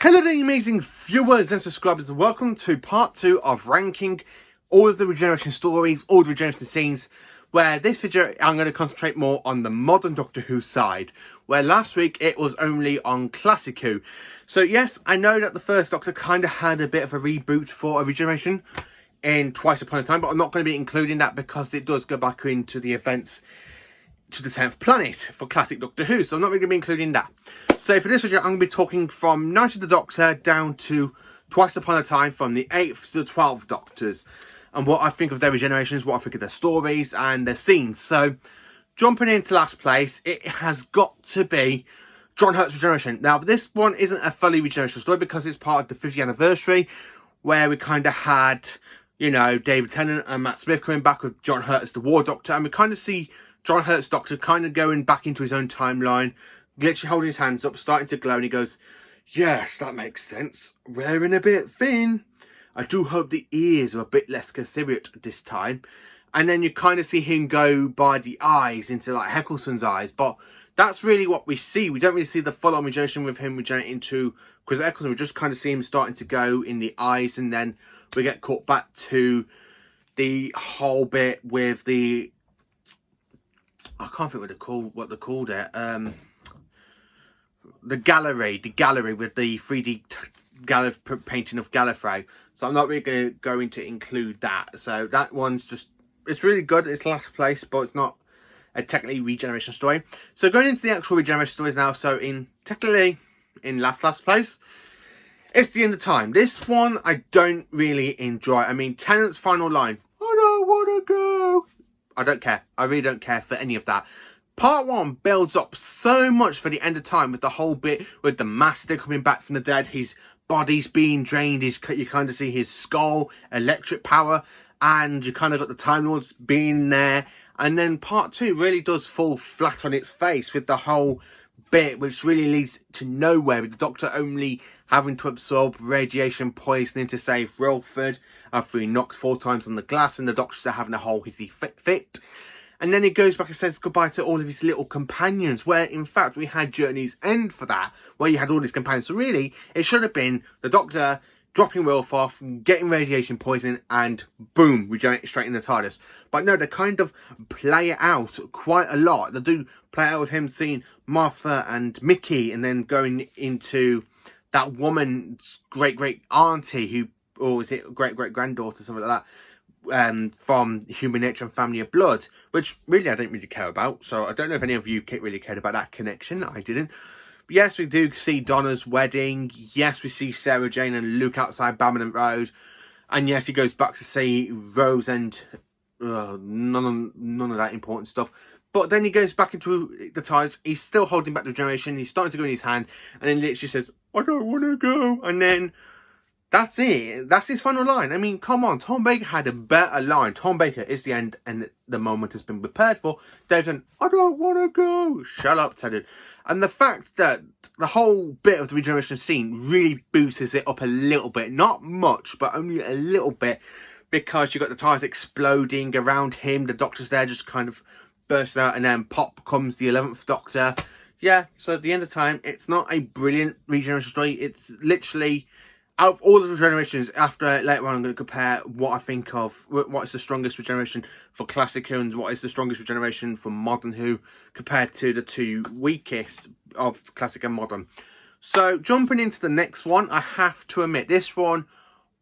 Hello there, amazing viewers and subscribers, and welcome to part 2 of ranking all of the regeneration stories, all the regeneration scenes, where this video I'm going to concentrate more on the modern Doctor Who side, where last week it was only on Classic Who. So yes, I know that the first Doctor kind of had a bit of a reboot for a regeneration in Twice Upon a Time, but I'm not going to be including that because it does go back into the events to the 10th planet for classic Doctor Who, so I'm not really going to be including that. So for this video, I'm going to be talking from Night of the Doctor down to Twice Upon a Time, from the 8th to the 12th Doctors, and what I think of their regenerations, what I think of their stories and their scenes. So jumping into last place, it has got to be John Hurt's regeneration. Now this one isn't a fully regeneration story because it's part of the 50th anniversary, where we kind of had, you know, David Tennant and Matt Smith coming back with John Hurt as the War Doctor, and we kind of see John Hurt's Doctor kind of going back into his own timeline, literally holding his hands up, starting to glow, and he goes, "Yes, that makes sense. Wearing a bit thin. I do hope the ears are a bit less Cassiriot this time." And then you kind of see him go by the eyes into like Heckelson's eyes, but that's really what we see. We don't really see the full-on regeneration with him regenerating to Chris Eccleston. We just kind of see him starting to go in the eyes, and then we get caught back to the whole bit with the, I can't think what they called it. The gallery with the 3D painting of Gallifrey. So I'm not really going to include that. So that one's just, it's really good. It's last place, but it's not a technically regeneration story. So going into the actual regeneration stories now. So technically in last place, it's the end of time. This one I don't really enjoy. I mean, Tennant's final line, "I don't want to go." I don't care. I really don't care for any of that. Part 1 builds up so much for the end of time, with the whole bit with the Master coming back from the dead, his body's being drained, you kind of see his skull, electric power, and you kind of got the Time Lords being there. And then part 2 really does fall flat on its face with the whole bit, which really leads to nowhere, with the Doctor only having to absorb radiation poisoning to save Wilford after he knocks 4 times on the glass, and the Doctor's having a whole hissy fit. And then he goes back and says goodbye to all of his little companions, where in fact we had Journey's End for that, where you had all his companions. So really, it should have been the Doctor dropping Wilf off, getting radiation poisoning, and boom, regenerate straight in the TARDIS. But no, they kind of play it out quite a lot. They do play out with him seeing Martha and Mickey, and then going into that woman's great auntie, who, or is it great granddaughter, something like that, from Human Nature and Family of Blood, which really I don't really care about. So I don't know if any of you really cared about that connection. I didn't. But yes, we do see Donna's wedding. Yes, we see Sarah Jane and Luke outside Bamberton Road. And yes, he goes back to see Rose and none of that important stuff. But then he goes back into the ties. He's still holding back the regeneration. He's starting to go in his hand, and then literally says, "I don't want to go." And then that's it. That's his final line. I mean, come on. Tom Baker had a better line. Tom Baker is the end, and the moment has been prepared for. David, "I don't want to go." Shut up, Teddy. And the fact that the whole bit of the regeneration scene really boosts it up a little bit. Not much, but only a little bit. Because you've got the tires exploding around him. The Doctor's there just kind of bursts out, and then pop comes the 11th Doctor. Yeah, so at the end of time, it's not a brilliant regeneration story. It's literally, out of all the regenerations, after later on I'm going to compare what I think of, what is the strongest regeneration for Classic Who and what is the strongest regeneration for Modern Who, compared to the 2 weakest of Classic and Modern. So jumping into the next one, I have to admit, this one,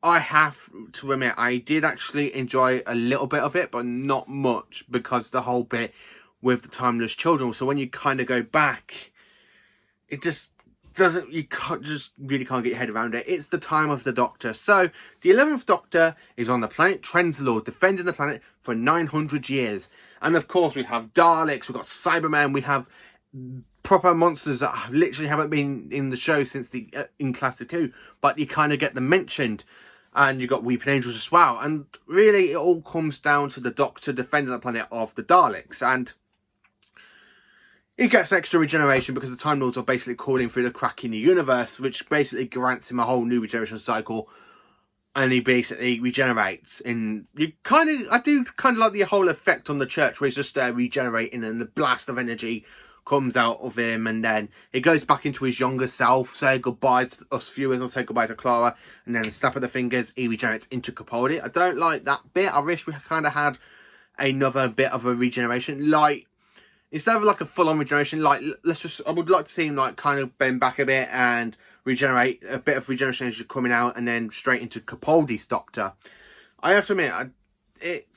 I did actually enjoy a little bit of it, but not much, because the whole bit with the Timeless Children. So when you kind of go back, it just doesn't, you really can't get your head around it. It's the time of the Doctor. So the 11th Doctor is on the planet Trenzalore, defending the planet for 900 years. And of course we have Daleks, we've got Cybermen, we have proper monsters that literally haven't been in the show since the in Classic Who, but you kind of get them mentioned. And you've got Weeping Angels as well. And really, it all comes down to the Doctor defending the planet of the Daleks. And he gets extra regeneration because the Time Lords are basically calling through the crack in the universe, which basically grants him a whole new regeneration cycle. And he basically regenerates. And I do kind of like the whole effect on the church, where he's just there regenerating, and the blast of energy comes out of him, and then he goes back into his younger self, say goodbye to us viewers, or say goodbye to Clara, and then snap of the fingers, he regenerates into Capaldi. I don't like that bit. I wish we kind of had another bit of a regeneration, like instead of like a full-on regeneration, like I would like to see him like kind of bend back a bit and regenerate, a bit of regeneration energy coming out, and then straight into Capaldi's Doctor. I have to admit, it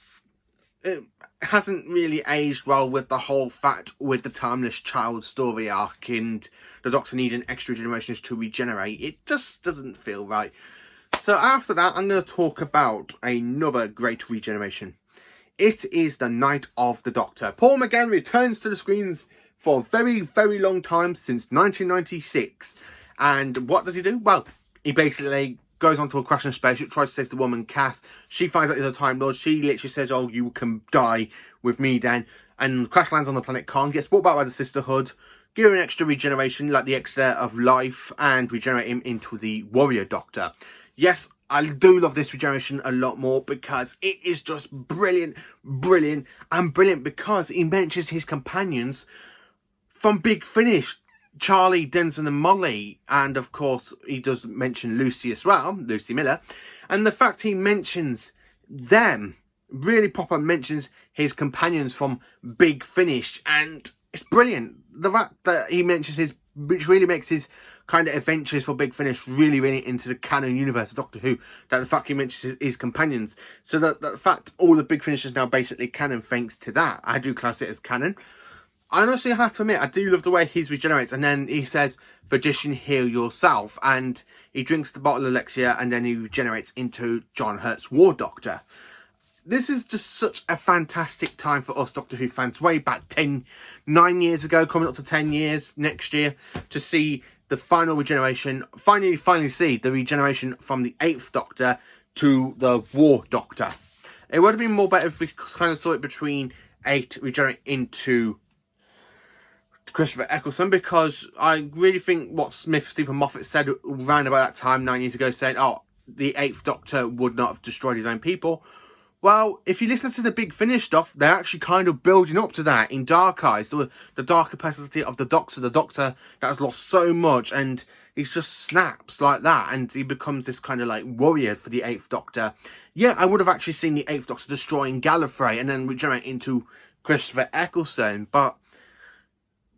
hasn't really aged well with the whole fact with the Timeless Child story arc and the Doctor needing extra generations to regenerate. It just doesn't feel right. So after that, I'm going to talk about another great regeneration. It is the Night of the Doctor. Paul McGann returns to the screens for a very, very long time, since 1996. And what does he do? Well, he basically goes onto a crashing spaceship, tries to save the woman Cass. She finds out he's a Time Lord. She literally says, oh, you can die with me then. And crash lands on the planet Khan, gets brought back by the Sisterhood, give him an extra regeneration, like the extra of life, and regenerate him into the Warrior Doctor. Yes, I do love this regeneration a lot more, because it is just brilliant, brilliant, and brilliant, because he mentions his companions from Big Finish. Charlie, Denson and Molly, and of course he does mention Lucy as well, Lucy Miller, and the fact he mentions them, really proper mentions his companions from Big Finish, and it's brilliant. The fact that he mentions his, which really makes his kind of adventures for Big Finish really, really into the canon universe of Doctor Who, that the fact he mentions his companions, so that the fact all the Big Finish is now basically canon thanks to that. I do class it as canon. I honestly have to admit, I do love the way he regenerates. And then he says, Physician, heal yourself. And he drinks the bottle of elixir, and then he regenerates into John Hurt's War Doctor. This is just such a fantastic time for us Doctor Who fans, way back 9 years ago, coming up to 10 years next year, to see the final regeneration, finally see the regeneration from the 8th Doctor to the War Doctor. It would have been more better if we kind of saw it between 8 regenerate into Christopher Eccleston, because I really think what Stephen Moffat said around about that time 9 years ago, saying, oh, the 8th Doctor would not have destroyed his own people. Well, if you listen to the Big Finish stuff, they're actually kind of building up to that in Dark Eyes, the dark capacity of the Doctor that has lost so much, and he just snaps like that, and he becomes this kind of like warrior for the 8th Doctor. Yeah, I would have actually seen the 8th Doctor destroying Gallifrey and then regenerate into Christopher Eccleston, but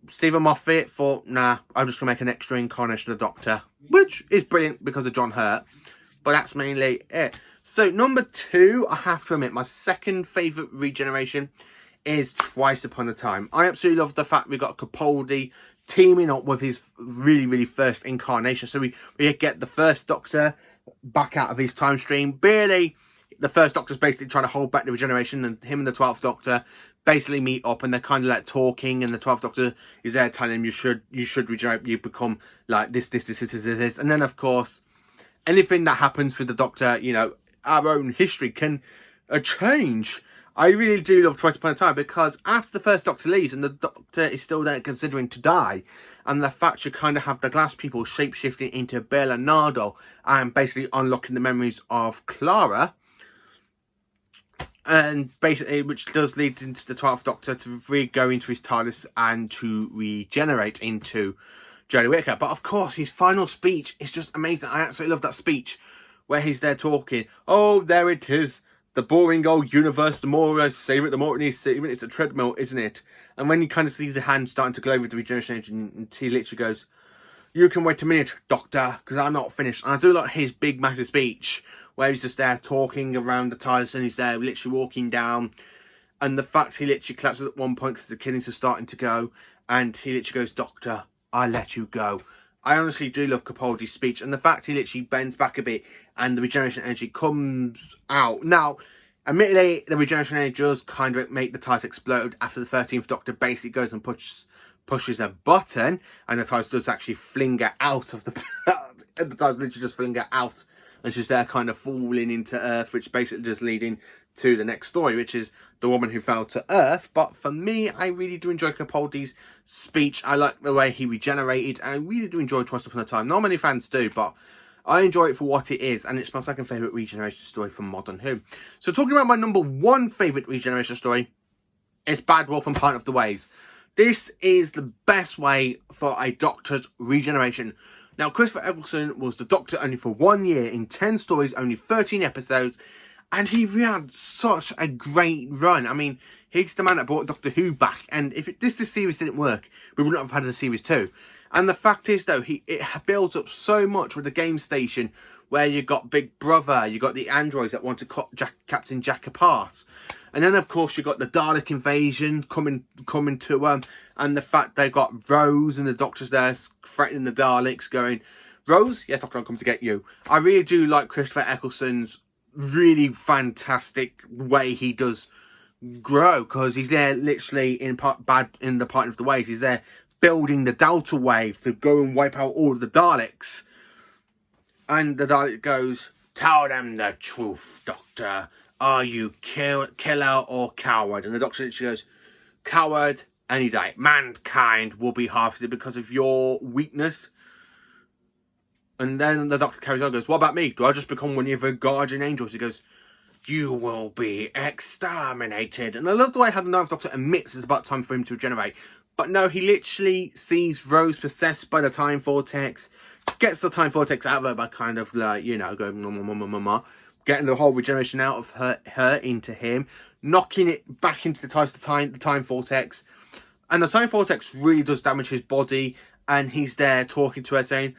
Stephen Moffat thought, nah, I'm just going to make an extra incarnation of the Doctor, which is brilliant because of John Hurt, but that's mainly it. So, number 2, I have to admit, my second favourite regeneration is Twice Upon a Time. I absolutely love the fact we got Capaldi teaming up with his really, really first incarnation. So, we get the first Doctor back out of his time stream. Barely, the first Doctor's basically trying to hold back the regeneration, and him and the 12th Doctor basically meet up, and they're kind of like talking, and the 12th Doctor is there telling him you should regenerate, you become like this, and then of course anything that happens with the Doctor, you know, our own history can change. I really do love Twice Upon a Time, because after the first Doctor leaves and the Doctor is still there considering to die, and the fact you kind of have the glass people shape-shifting into Bernardo and basically unlocking the memories of Clara, and basically, which does lead into the 12th Doctor to go into his TARDIS and to regenerate into Jodie Whittaker. But of course, his final speech is just amazing. I absolutely love that speech where he's there talking. Oh, there it is. The boring old universe, the more I save it, the more it needs saving. It's a treadmill, isn't it? And when you kind of see the hand starting to glow with the regeneration engine, and he literally goes, you can wait a minute, Doctor, because I'm not finished. And I do like his big, massive speech where he's just there talking around the TARDIS, and he's there literally walking down. And the fact he literally collapses at one point because the kidneys are starting to go, and he literally goes, Doctor, I let you go. I honestly do love Capaldi's speech, and the fact he literally bends back a bit and the regeneration energy comes out. Now, admittedly, the regeneration energy does kind of make the TARDIS explode after the 13th Doctor basically goes and pushes a button, and the TARDIS does actually fling her out of the the TARDIS literally just fling her out, and she's there kind of falling into Earth, which basically just leading to the next story, which is the woman who fell to Earth. But for me, I really do enjoy Capaldi's speech. I like the way he regenerated, and I really do enjoy Twice Upon a Time. Not many fans do, but I enjoy it for what it is, and it's my second favourite regeneration story from Modern Who. So talking about my number 1 favourite regeneration story, it's Bad Wolf and Pint of the Ways. This is the best way for a Doctor's regeneration. Now, Christopher Eccleston was the Doctor only for 1 year in 10 stories, only 13 episodes, and he had such a great run. I mean, he's the man that brought Doctor Who back, and if this series didn't work, we wouldn't have had a series 2. And the fact is, though, it builds up so much with the game station, where you got Big Brother, you got the androids that want to cut Captain Jack apart. And then, of course, you got the Dalek invasion coming to and the fact they got Rose and the Doctor's there threatening the Daleks, going, Rose, yes, Doctor, I'll come to get you. I really do like Christopher Eccleston's really fantastic way he does grow, because he's there literally in the Parting of the Waves. He's there building the Delta Wave to go and wipe out all of the Daleks. And the Dalek goes, tell them the truth, Doctor. Are you killer or coward? And the Doctor literally goes, coward any day. Mankind will be harvested because of your weakness. And then the Doctor carries on and goes, what about me? Do I just become one of your guardian angels? He goes, you will be exterminated. And I love the way how the Ninth Doctor admits it's about time for him to regenerate. But no, he literally sees Rose possessed by the Time Vortex, gets the Time Vortex out of her by kind of like, you know, going, getting the whole regeneration out of her into him, knocking it back into the Time Vortex. And the Time Vortex really does damage his body, and he's there talking to her saying,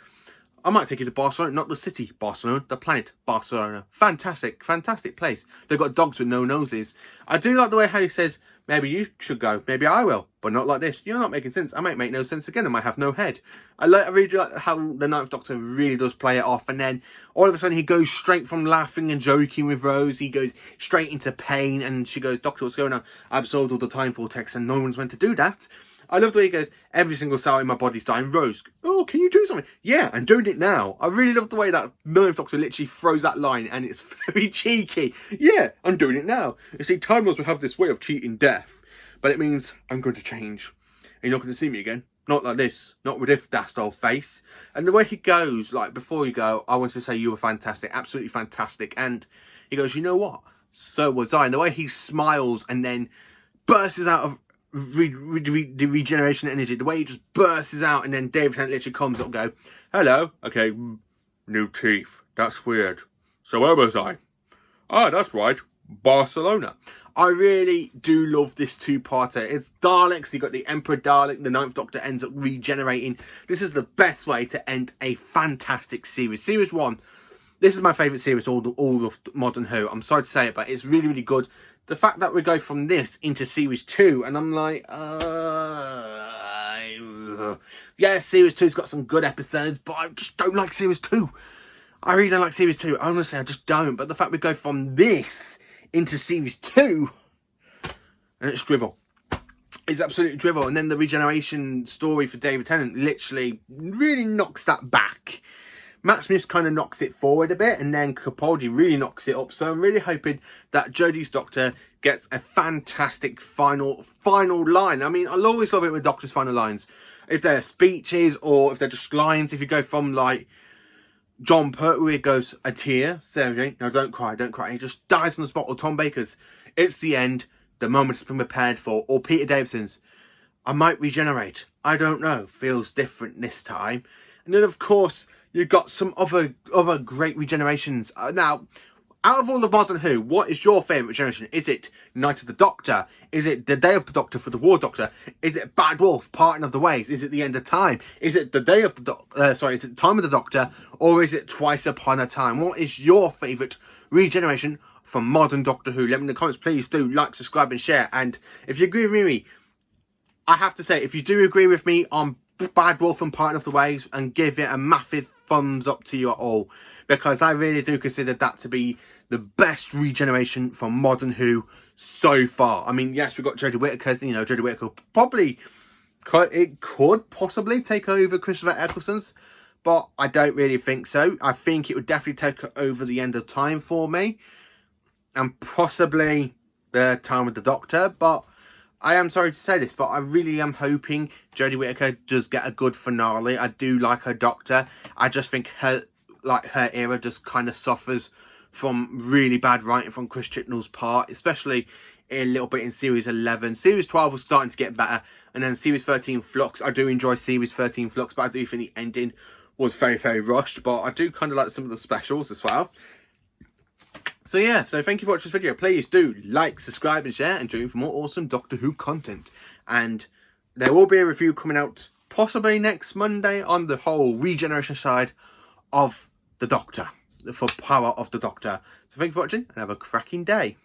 I might take you to Barcelona, not the city, Barcelona, the planet, Barcelona. Fantastic, fantastic place. They've got dogs with no noses. I do like the way how he says, maybe you should go, maybe I will, but not like this. You're not making sense. I might make no sense again. I might have no head. I really like how the Ninth Doctor really does play it off, and then all of a sudden he goes straight from laughing and joking with Rose, he goes straight into pain, and she goes, Doctor, what's going on? I absorbed all the Time Vortex and no one's meant to do that. I love the way he goes, every single cell in my body's dying. Rose, oh, can you do something? Yeah, I'm doing it now. I really love the way that Ninth Doctor literally throws that line, and it's very cheeky. Yeah, I'm doing it now. You see, Time Lords will have this way of cheating death, but it means I'm going to change. And you're not going to see me again. Not like this. Not with this daft old face. And the way he goes, like, before you go, I want to say you were fantastic. Absolutely fantastic. And he goes, you know what? So was I. And the way he smiles and then bursts out of the regeneration energy, the way he just bursts out, and then David Tennant literally comes up and go, hello, okay, new teeth, that's weird. So where was I? Ah, that's right, Barcelona. I really do love this two-parter. It's Daleks, you got the Emperor Dalek, the Ninth Doctor ends up regenerating. This is the best way to end a fantastic series. Series 1, this is my favourite series, all of Modern Who. I'm sorry to say it, but it's really, really good. The fact that we go from this into series 2, and I'm like, yeah, series 2's got some good episodes, but I just don't like series 2. I really don't like series 2. Honestly, I just don't. But the fact we go from this into series 2, and it's drivel. It's absolutely drivel. And then the regeneration story for David Tennant literally really knocks that back. Matt Smith kind of knocks it forward a bit, and then Capaldi really knocks it up. So I'm really hoping that Jodie's Doctor gets a fantastic final line. I mean, I'll always love it with Doctor's final lines. If they're speeches or if they're just lines, if you go from like John Pertwee goes, a tear, Sergey, no, don't cry, don't cry. And he just dies on the spot. Or Tom Baker's, it's the end, the moment has been prepared for. Or Peter Davison's, I might regenerate. I don't know, feels different this time. And then, of course, you've got some other great regenerations. Now, out of all of Modern Who, what is your favourite regeneration? Is it Night of the Doctor? Is it the Day of the Doctor for the War Doctor? Is it Bad Wolf, Parting of the Ways? Is it the End of Time? Is it the Day of the is it Time of the Doctor? Or is it Twice Upon a Time? What is your favourite regeneration from Modern Doctor Who? Let me know in the comments. Please do like, subscribe and share. And if you agree with me, I have to say, if you do agree with me on Bad Wolf and Parting of the Ways, and give it a massive thumbs up to you all, because I really do consider that to be the best regeneration from Modern Who so far. I mean, yes, we've got Jodie Whittaker's, you know, Jodie Whittaker probably could possibly take over Christopher Eccleston's, but I don't really think so. I think it would definitely take over the End of Time for me, and possibly the Time with the Doctor. But I am sorry to say this, but I really am hoping Jodie Whittaker does get a good finale. I do like her Doctor. I just think her era just kind of suffers from really bad writing from Chris Chibnall's part, especially a little bit in Series 11. Series 12 was starting to get better. And then Series 13 Flux. I do enjoy Series 13 Flux, but I do think the ending was very, very rushed. But I do kind of like some of the specials as well. So yeah, so thank you for watching this video. Please do like, subscribe and share, and join for more awesome Doctor Who content. And there will be a review coming out possibly next Monday on the whole regeneration side of the Doctor, for Power of the Doctor. So thank you for watching and have a cracking day.